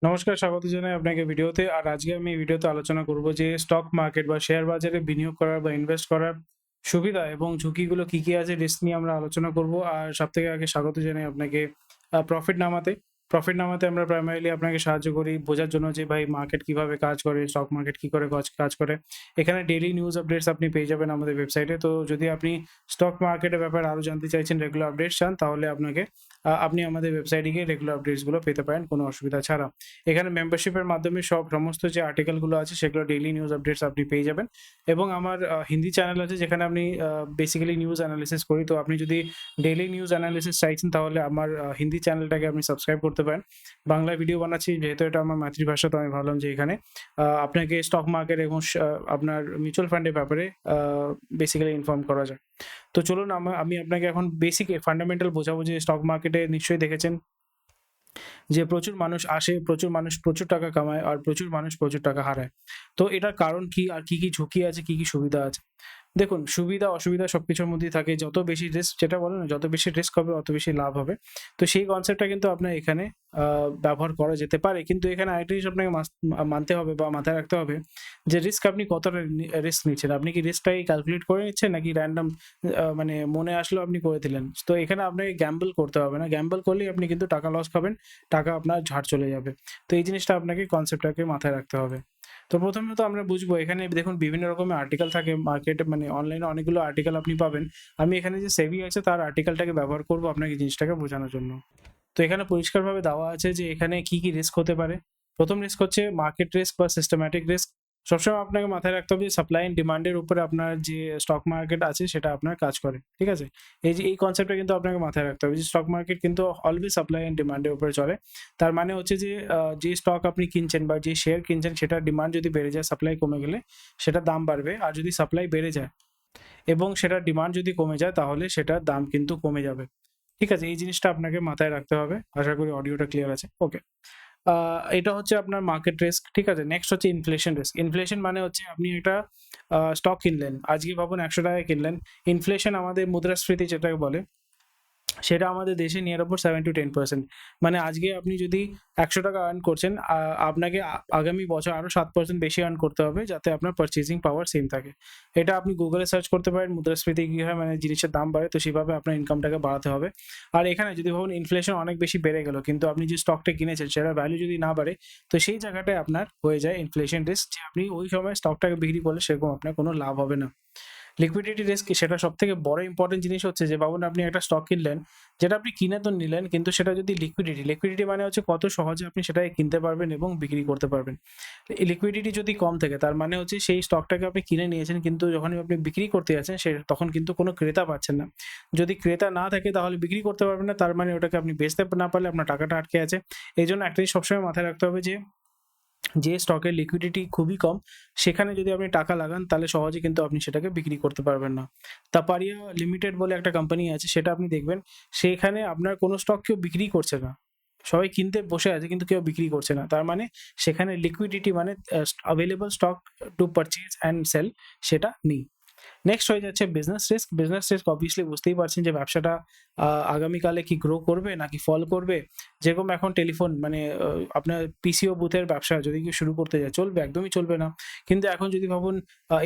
নমস্কার, স্বাগত জানাই আপনাকে ভিডিওতে। আর আজকে আমি এই ভিডিওতে আলোচনা করব যে স্টক মার্কেট বা শেয়ার বাজারে বিনিয়োগ করার বা ইনভেস্ট করার সুবিধা এবং ঝুঁকিগুলো কি আছে রিস্ক নিয়ে আমরা আলোচনা করব। আর সবথেকে আগে স্বাগত জানাই আপনাকে প্রফিট নামাতে। প্রফিট নামাতে আমরা প্রাইমারিলি আপনাকে সাহায্য করি বোঝার জন্য যে ভাই মার্কেট কিভাবে কাজ করে, স্টক মার্কেট কি করে কাজ করে। এখানে ডেইলি নিউজ আপডেটস আপনি পেয়ে যাবেন আমাদের ওয়েবসাইটে। তো যদি আপনি স্টক মার্কেটের ব্যাপারে আরো জানতে চাইছেন, রেগুলার আপডেটস চান, তাহলে আপনি আমাদের ওয়েবসাইটে গিয়ে রেগুলার আপডেটস গুলো পেতে পারেন কোনো অসুবিধা ছাড়া। এখানে মেম্বারশিপের মাধ্যমে সমস্ত যে আর্টিকেলগুলো আছে সেগুলো ডেইলি নিউজ আপডেটস আপনি পেয়ে যাবেন। এবং আমার হিন্দি চ্যানেল আছে যেখানে আমি বেসিক্যালি নিউজ অ্যানালিসিস করি। তো আপনি যদি ডেইলি নিউজ অ্যানালিসিস চাইছেন তাহলে আমার হিন্দি চ্যানেলটাকে আপনি সাবস্ক্রাইব করতে পারেন। বাংলায় ভিডিও বানাচ্ছি যেহেতু এটা আমার মাতৃভাষা, তো আমি ভাবলাম যে এখানে আপনাকে স্টক মার্কেট এবং আপনার মিউচুয়াল ফান্ডের ব্যাপারে বেসিক্যালি ইনফর্ম করা যায়। তো চলুন আমি আপনাকে এখন বেসিক ফান্ডামেন্টাল বোঝাবো যে স্টক মার্কেটে নিশ্চয়ই দেখেছেন যে প্রচুর মানুষ আসে, প্রচুর মানুষ প্রচুর টাকা কামায় আর প্রচুর মানুষ প্রচুর টাকা হারায়। তো এটার কারণ কি আর কি ঝুঁকি আছে, কি সুবিধা আছে? দেখুন, সুবিধা অসুবিধা সবকিছুর মধ্যেই থাকে। যত বেশি রিস্ক, যেটা বলে না, যত বেশি রিস্ক হবে অত বেশি লাভ হবে। তো সেই কনসেপ্টটা কিন্তু আপনার এখানে ব্যবহার করা যেতে পারে। কিন্তু এখানে আরেকটা জিনিস আপনাকে মানতে হবে বা মাথায় রাখতে হবে যে রিস্ক আপনি কতটা রিস্ক নিচ্ছেন। আপনি কি রিস্কটাই ক্যালকুলেট করে নিচ্ছেন নাকি র‍্যান্ডম মানে মনে আসলো আপনি করে দিলেন। তো এখানে আপনাকে গ্যাম্বল করতে হবে না। গ্যাম্বল করলেই আপনি কিন্তু টাকা লস খাবেন, টাকা আপনার ঝাড় চলে যাবে। তো এই জিনিসটা আপনাকে কনসেপ্টটাকে মাথায় রাখতে হবে। তো প্রথমত আমরা বুঝবো, এখানে দেখুন বিভিন্ন রকমের আর্টিকেল থাকে মার্কেটে, মানে অনলাইনে অনেকগুলো আর্টিকেল আপনি পাবেন। আমি এখানে যে সেবি আছে তার আর্টিকেলটাকে ব্যবহার করব আপনাকে জিনিসটাকে বোঝানোর জন্য। তো এখানে পরিষ্কারভাবে দেওয়া আছে যে এখানে কি রিস্ক হতে পারে। প্রথম রিস্ক হচ্ছে মার্কেট রিস্ক বা সিস্টেম্যাটিক রিস্ক। সবসময় আপনাকে মাথায় রাখতে হবে সাপ্লাই এন্ড ডিমান্ডের উপরে আপনার যে স্টক মার্কেট আছে সেটা আপনার কাজ করে। ঠিক আছে? এই কনসেপ্টটা কিন্তু আপনাকে মাথায় রাখতে হবে যে স্টক মার্কেট কিন্তু অলওয়েজ সাপ্লাই এন্ড ডিমান্ডের উপরে চলে। তার মানে হচ্ছে যে যে স্টক আপনি কিনছেন বা যে শেয়ার কিনছেন সেটার ডিমান্ড যদি বেড়ে যায়, সাপ্লাই কমে গেলে সেটার দাম বাড়বে। আর যদি সাপ্লাই বেড়ে যায় এবং সেটার ডিমান্ড যদি কমে যায় তাহলে সেটার দাম কিন্তু কমে যাবে। ঠিক আছে? এই জিনিসটা আপনাকে মাথায় রাখতে হবে। আশা করি অডিওটা ক্লিয়ার আছে। ওকে। এটা হচ্ছে আপনার মার্কেট রিস্ক। ঠিক আছে? নেক্সট হচ্ছে ইনফ্লেশন রিস্ক। ইনফ্লেশন মানে হচ্ছে আপনি একটা স্টক কিনলেন। আজকে ভাবুন ৳১০০ কিনলেন। ইনফ্লেশন আমাদের মুদ্রাস্ফীতি যেটাকে বলে, সেটা আমাদের দেশে নিয়ার অ্যাবাউট 7 to 10%। মানে আজকে আপনি যদি ৳১০০ আর্ন করছেন, আপনাকে আগামী বছর আরো 7% বেশি আর্ন করতে হবে যাতে আপনার পারচেজিং পাওয়ার সেম থাকে। এটা আপনি গুগলে সার্চ করতে পারেন মুদ্রাস্ফীতি কি হয়, মানে জিনিসের দাম বাড়ে, তো সেভাবে আপনার ইনকামটাকে বাড়াতে হবে। আর এখানে যদি ভাবুন ইনফ্লেশন অনেক বেশি বেড়ে গেল কিন্তু আপনি যে স্টকটা কিনেছেন সেটার ভ্যালু যদি না বাড়ে, তো সেই জায়গাটায় আপনার হয়ে যায় ইনফ্লেশন রিস্ক, যে আপনি ওই সময় স্টকটাকে বিক্রি করলে সেরকম আপনার কোনো লাভ হবে না। লিকুইডিটি রিস্ক, সেটা সবথেকে বড় ইম্পোর্টেন্ট জিনিস হচ্ছে যে ভাবুন আপনি একটা স্টক কিনলেন, যেটা আপনি কিনে তো নিলেন কিন্তু সেটা যদি লিকুইডিটি মানে হচ্ছে কত সহজে আপনি সেটাকে কিনতে পারবেন এবং বিক্রি করতে পারবেন। এই লিকুইডিটি যদি কম থাকে তার মানে হচ্ছে সেই স্টকটাকে আপনি কিনে নিয়েছেন কিন্তু যখনই আপনি বিক্রি করতে যাচ্ছেন তখন কিন্তু কোনো ক্রেতা পাচ্ছেন না। যদি ক্রেতা না থাকে তাহলে বিক্রি করতে পারবেন না, তার মানে ওটাকে আপনি বেচতে না পারলে আপনার টাকাটা আটকে আছে। এইজন্য একটা জিনিস সবসময় মাথায় রাখতে হবে যে স্টকের লিকুইডিটি খুবই কম, সেখানে যদি আপনি টাকা লাগান তাহলে সহজে কিন্তু আপনি সেটাকে বিক্রি করতে পারবেন না। তাপারিয়া লিমিটেড বলে একটা কোম্পানি আছে, সেটা আপনি দেখবেন সেখানে আপনার কোনো স্টক কেউ বিক্রি করছে না। সবাই কিনতে বসে আছে কিন্তু কেউ বিক্রি করছে না। তার মানে সেখানে লিকুইডিটি মানে available stock to purchase and sell সেটা নেই। নেক্সট হয়ে যাচ্ছে business risk. Business risk obviously বুঝতেই পারছেন যে ব্যবসাটা আগামীকালে কি গ্রো করবে নাকি ফল করবে। যেরকম এখন টেলিফোন মানে আপনার পিসিও বুথের ব্যবসা যদি কেউ শুরু করতে যায় চলবে? একদমই চলবে না। কিন্তু এখন যদি ভাবুন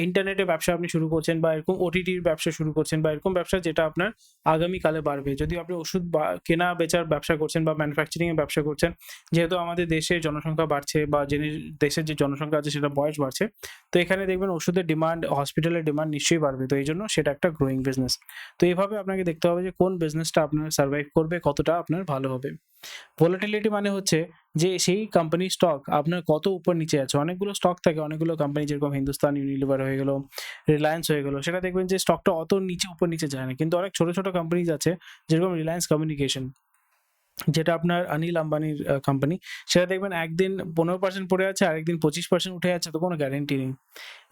ইন্টারনেটে ব্যবসা আপনি শুরু করছেন বা এরকম ওটিটির ব্যবসা শুরু করছেন বা এরকম ব্যবসা যেটা আপনার আগামীকালে বাড়বে। যদি আপনি ওষুধ কেনা বেচার ব্যবসা করছেন বা ম্যানুফ্যাকচারিং এর ব্যবসা করছেন, যেহেতু আমাদের দেশে জনসংখ্যা বাড়ছে বা দেশের যে জনসংখ্যা আছে সেটা বয়স বাড়ছে, তো এখানে দেখবেন ওষুধের ডিমান্ড, হসপিটালের ডিমান্ড নিশ্চয়ই বাড়বে। তো এইজন্য সেটা একটা গ্রোইং বিজনেস। তো এভাবে আপনাকে দেখতে হবে যে কোন বিজনেসটা আপনার সারভাইভ করবে, কতটা আপনার ভালো হবে। ভলাটিলিটি মানে হচ্ছে যে সেই কোম্পানির স্টক আপনার কত উপর নিচে আছে। অনেকগুলো স্টক থাকে, অনেকগুলো কোম্পানি যেরকম হিন্দুস্তান ইউনিলিভার হয়ে গেল, রিলায়েন্স হয়ে গেল, সেটা দেখবেন যে স্টকটা অত নিচে উপর নিচে যায় না। কিন্তু অনেক ছোট কোম্পানিজ আছে যেরকম রিলায়েন্স কমিউনিকেশন, যেটা আপনার অনিল আম্বানির কোম্পানি, সেটা দেখবেন একদিন 15% পড়ে আছে, আরেকদিন 25% উঠে যাচ্ছে, তো কোনো গ্যারান্টি নেই।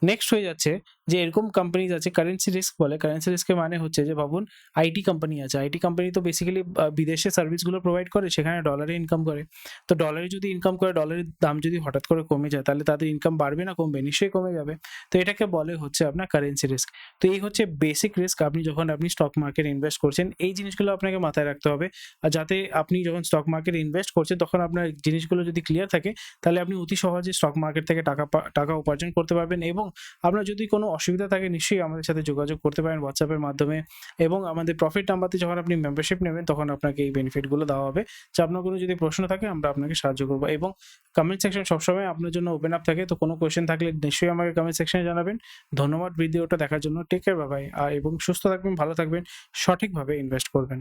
নেক্সট হয়ে যাচ্ছে যে এরকম কোম্পানিজ আছে কারেন্সি রিস্ক বলে। কারেন্সি রিস্কের মানে হচ্ছে যে ভাবুন আইটি কোম্পানি আছে। আইটি কোম্পানি তো বেসিক্যালি বিদেশে সার্ভিসগুলো প্রোভাইড করে, সেখানে ডলারে ইনকাম করে। তো ডলারে যদি ইনকাম করে, ডলারের দাম যদি হঠাৎ করে কমে যায় তাহলে তাদের ইনকাম বাড়বে না কমবে? নিশ্চয়ই কমে যাবে। তো এটাকে বলে হচ্ছে আপনার কারেন্সি রিস্ক। তো এই হচ্ছে বেসিক রিস্ক। যখন আপনি স্টক মার্কেটে ইনভেস্ট করছেন এই জিনিসগুলো আপনাকে মাথায় রাখতে হবে আর যাতে আপনি যখন স্টক মার্কেটে ইনভেস্ট করছেন তখন আপনার জিনিসগুলো যদি ক্লিয়ার থাকে তাহলে আপনি অতি সহজে স্টক মার্কেট থেকে টাকা উপার্জন করতে পারবেন। এবং আপনার যদি কোনো অসুবিধা থাকে নিশ্চয়ই আমাদের সাথে যোগাযোগ করতে পারেন হোয়াটসঅ্যাপের মাধ্যমে, এবং আমাদের প্রফিট নাম্বারতে যখন আপনি মেম্বারশিপ নেবেন তখন আপনাকে এই বেনিফিটগুলো দেওয়া হবে। যে আপনার কোনো যদি প্রশ্ন থাকে আমরা আপনাকে সাহায্য করবো, এবং কমেন্ট সেকশন সবসময় আপনার জন্য ওপেন আপ থাকে। তো কোনো কোয়েশ্চেন থাকলে নিশ্চয়ই আমাকে কমেন্ট সেকশনে জানাবেন। ধন্যবাদ ভিডিওটা দেখার জন্য। Take care, bye bye. আর এবং সুস্থ থাকবেন, ভালো থাকবেন, সঠিকভাবে ইনভেস্ট করবেন।